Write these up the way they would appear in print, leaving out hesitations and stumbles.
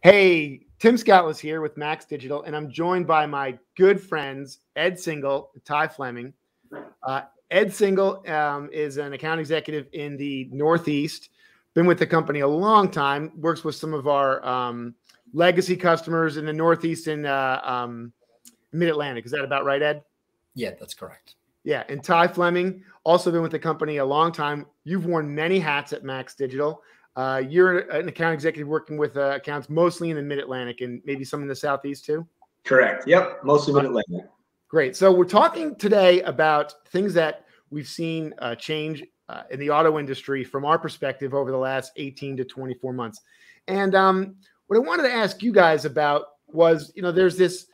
Hey, Tim Scoutelas here with Max Digital, and I'm joined by my good friends, Ed Single and Ty Fleming. Ed Single is an account executive in the Northeast, been with the company a long time, works with some of our legacy customers in the Northeast and Mid-Atlantic. Is that about right, Ed? Yeah, that's correct. Yeah, and Ty Fleming, also been with the company a long time. You've worn many hats at Max Digital. You're an account executive working with accounts mostly in the Mid-Atlantic and maybe some in the Southeast too? Correct. Yep, mostly Mid-Atlantic. Great. So we're talking today about things that we've seen change in the auto industry from our perspective over the last 18 to 24 months. And what I wanted to ask you guys about was, there's this,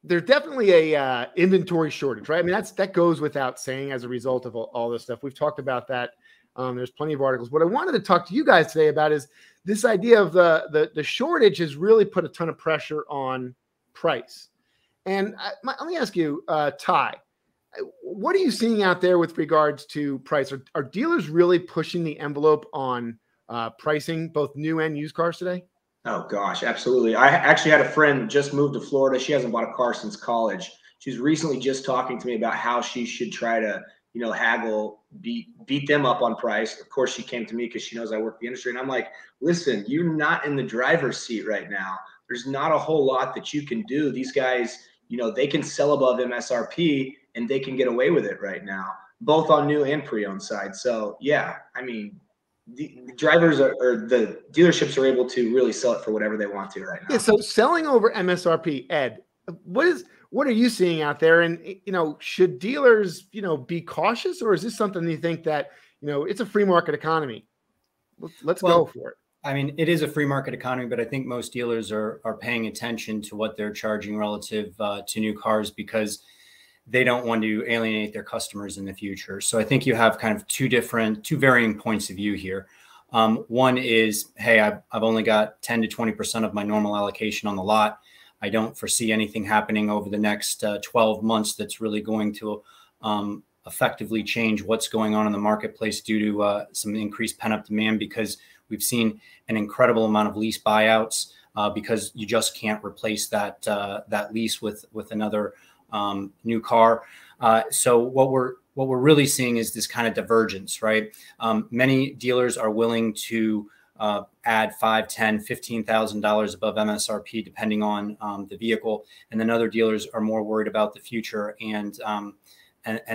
there's definitely a inventory shortage, right? I mean, that goes without saying as a result of all this stuff. We've talked about that. There's plenty of articles. What I wanted to talk to you guys today about is this idea of the shortage has really put a ton of pressure on price. And let me ask you, Ty, what are you seeing out there with regards to price? Are dealers really pushing the envelope on pricing, both new and used cars today? Oh, gosh, absolutely. I actually had a friend just moved to Florida. She hasn't bought a car since college. She's recently just talking to me about how she should try to, haggle, beat them up on price. Of course, she came to me because she knows I work the industry. And I'm like, listen, you're not in the driver's seat right now. There's not a whole lot that you can do. These guys, they can sell above MSRP and they can get away with it right now, both on new and pre-owned side. So, yeah, I mean, the drivers or the dealerships are able to really sell it for whatever they want to right now. Yeah. So selling over MSRP, Ed, what are you seeing out there? And, should dealers, be cautious, or is this something you think that, it's a free market economy? Let's go for it. I mean, it is a free market economy, but I think most dealers are paying attention to what they're charging relative to new cars because they don't want to alienate their customers in the future. So I think you have kind of two varying points of view here. One is, hey, I've only got 10 to 20% of my normal allocation on the lot. I don't foresee anything happening over the next 12 months that's really going to effectively change what's going on in the marketplace due to some increased pent-up demand, because we've seen an incredible amount of lease buyouts because you just can't replace that lease with another new car. So what we're really seeing is this kind of divergence, right? Many dealers are willing to add $5,000, $10,000, $15,000 above MSRP, depending on the vehicle, and then other dealers are more worried about the future and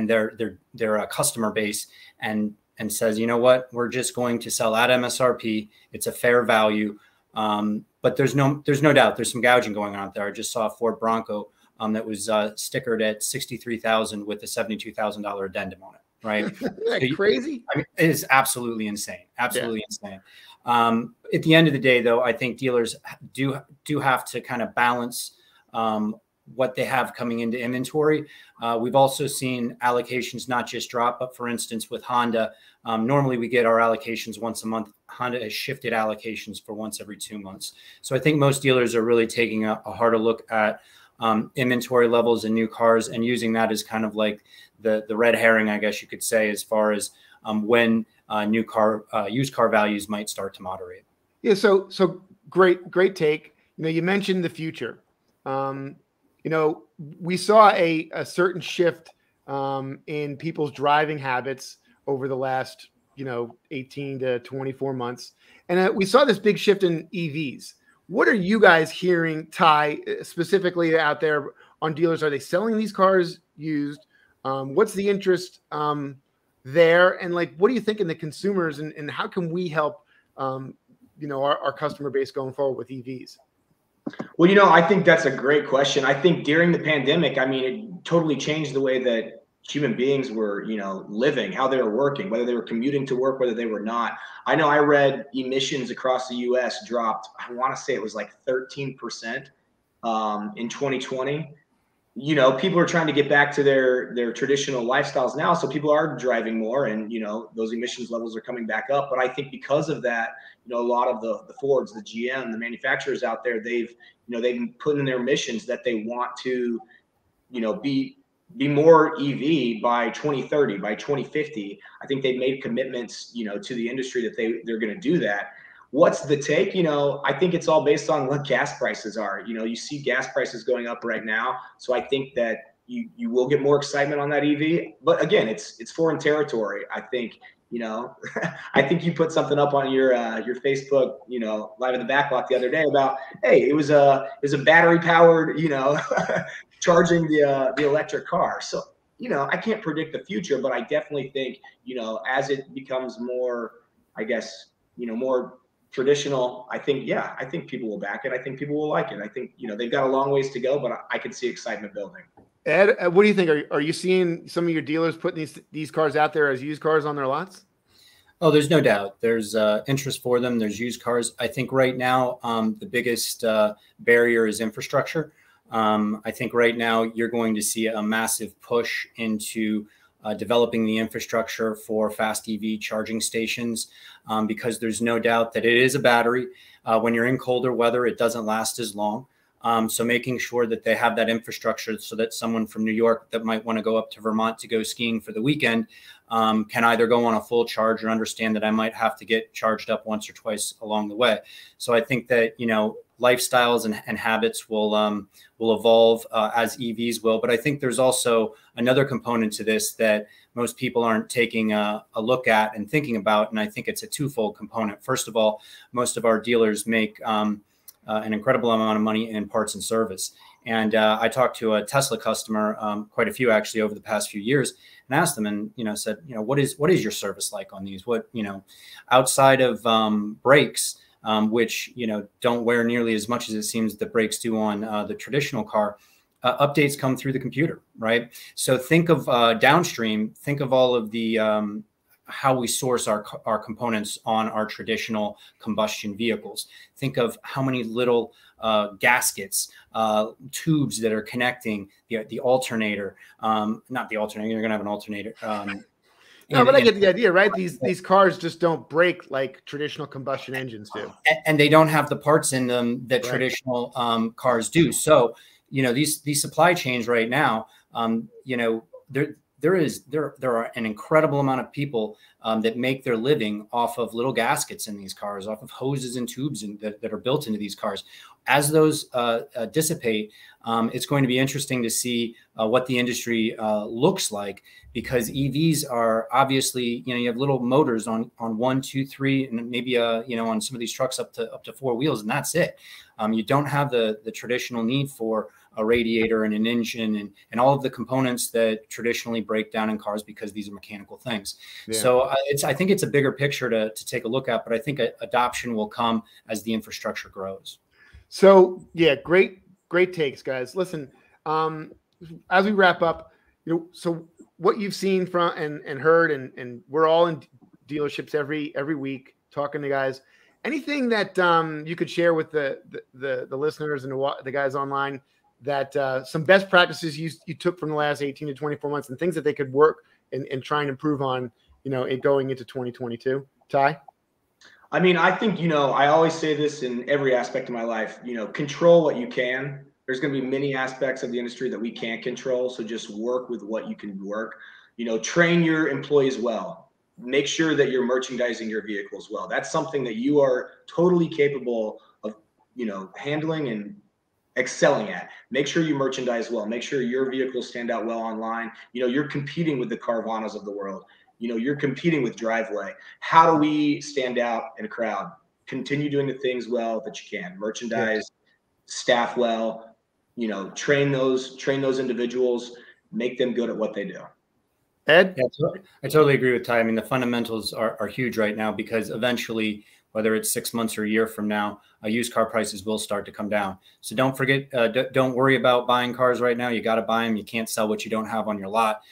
their customer base and says, you know what, we're just going to sell at MSRP. It's a fair value, but there's no doubt there's some gouging going on out there. I just saw a Ford Bronco that was stickered at $63,000 with a $72,000 addendum on it. Right? Isn't that crazy? I mean, it is absolutely insane. Absolutely insane. At the end of the day, though, I think dealers do have to kind of balance what they have coming into inventory. We've also seen allocations not just drop, but for instance, with Honda, normally we get our allocations once a month. Honda has shifted allocations for once every 2 months. So I think most dealers are really taking a harder look at inventory levels in new cars and using that as kind of like the red herring, I guess you could say, as far as when used car values might start to moderate. Yeah. So great take. You mentioned the future. We saw a certain shift in people's driving habits over the last, 18 to 24 months. And we saw this big shift in EVs. What are you guys hearing, Ty, specifically out there on dealers? Are they selling these cars used? What's the interest there? And what do you think in the consumers and how can we help, our customer base going forward with EVs? Well, I think that's a great question. I think during the pandemic, I mean, it totally changed the way that human beings were, living, how they were working, whether they were commuting to work, whether they were not. I know I read emissions across the U.S. dropped, I want to say it was like 13% in 2020. People are trying to get back to their traditional lifestyles now. So people are driving more and, those emissions levels are coming back up. But I think because of that, a lot of the Fords, the GM, the manufacturers out there, they've put in their missions that they want to, be more EV by 2030, by 2050. I think they've made commitments, to the industry that they're going to do that. what's the take? I think it's all based on what gas prices are. You see gas prices going up right now. So I think that you will get more excitement on that EV. But again, it's foreign territory. I think, I think you put something up on your Facebook, live in the backlot the other day about, hey, it was a battery powered, charging the electric car. So, I can't predict the future, but I definitely think, as it becomes more, I guess, more traditional, I think people will back it. I think people will like it. I think, they've got a long ways to go, but I can see excitement building. Ed, what do you think? Are you seeing some of your dealers putting these cars out there as used cars on their lots? Oh, there's no doubt. There's interest for them. There's used cars. I think right now the biggest barrier is infrastructure. I think right now you're going to see a massive push into developing the infrastructure for fast EV charging stations, because there's no doubt that it is a battery. When you're in colder weather, it doesn't last as long. So making sure that they have that infrastructure so that someone from New York that might want to go up to Vermont to go skiing for the weekend can either go on a full charge or understand that I might have to get charged up once or twice along the way. So I think that, lifestyles and habits will evolve as EVs will. But I think there's also another component to this that most people aren't taking a look at and thinking about. And I think it's a twofold component. First of all, most of our dealers make an incredible amount of money in parts and service. And I talked to a Tesla customer, quite a few actually over the past few years, and asked them and, said, what is your service like on these? What, outside of brakes, which, don't wear nearly as much as it seems that brakes do on the traditional car, updates come through the computer, right? So think of downstream, think of all of the how we source our components on our traditional combustion vehicles. Think of how many little gaskets, tubes that are connecting the alternator, not the alternator, you're going to have an alternator. No, but I get the idea, right? These cars just don't brake like traditional combustion engines do. And they don't have the parts in them that traditional cars do. So, these supply chains right now, there are an incredible amount of people that make their living off of little gaskets in these cars, off of hoses and tubes that are built into these cars. As those dissipate, it's going to be interesting to see what the industry looks like, because EVs are obviously, you have little motors on 1, 2, 3, and maybe on some of these trucks up to 4 wheels, and that's it. You don't have the traditional need for a radiator and an engine and all of the components that traditionally break down in cars, because these are mechanical things. Yeah. So I think it's a bigger picture to take a look at, but I think adoption will come as the infrastructure grows. So yeah, great takes, guys. Listen, as we wrap up, so what you've seen from and heard, and we're all in dealerships every week talking to guys. Anything that you could share with the listeners and the guys online, that some best practices you took from the last 18 to 24 months and things that they could work and try and improve on, in going into 2022? Ty? I mean, I think, I always say this in every aspect of my life, control what you can. There's going to be many aspects of the industry that we can't control. So just work with what you can work, train your employees well. Make sure that you're merchandising your vehicles well. That's something that you are totally capable of, handling and excelling at. Make sure you merchandise well. Make sure your vehicles stand out well online. You're competing with the Carvanas of the world. You're competing with Driveway. How do we stand out in a crowd? Continue doing the things well that you can. Merchandise, staff well, train those individuals, make them good at what they do. Ed? Yeah, I totally agree with Ty. I mean, the fundamentals are huge right now, because eventually, whether it's 6 months or a year from now, used car prices will start to come down. So don't forget, don't worry about buying cars right now. You got to buy them. You can't sell what you don't have on your lot.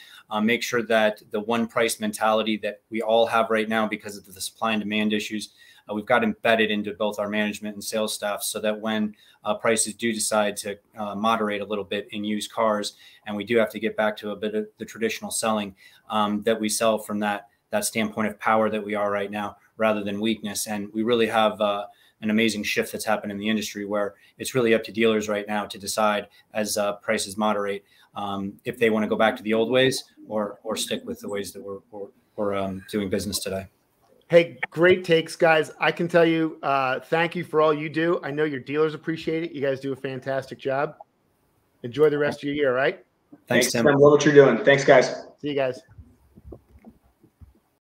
Make sure that the one price mentality that we all have right now, because of the supply and demand issues, we've got embedded into both our management and sales staff, so that when prices do decide to moderate a little bit in used cars, and we do have to get back to a bit of the traditional selling, that we sell from that standpoint of power that we are right now, rather than weakness. And we really have an amazing shift that's happened in the industry, where it's really up to dealers right now to decide, as prices moderate, if they want to go back to the old ways or stick with the ways that we're doing business today. Hey, great takes, guys. I can tell you, thank you for all you do. I know your dealers appreciate it. You guys do a fantastic job. Enjoy the rest of your year, all right? Thanks, Tim. Love what you're doing. Thanks, guys. See you guys.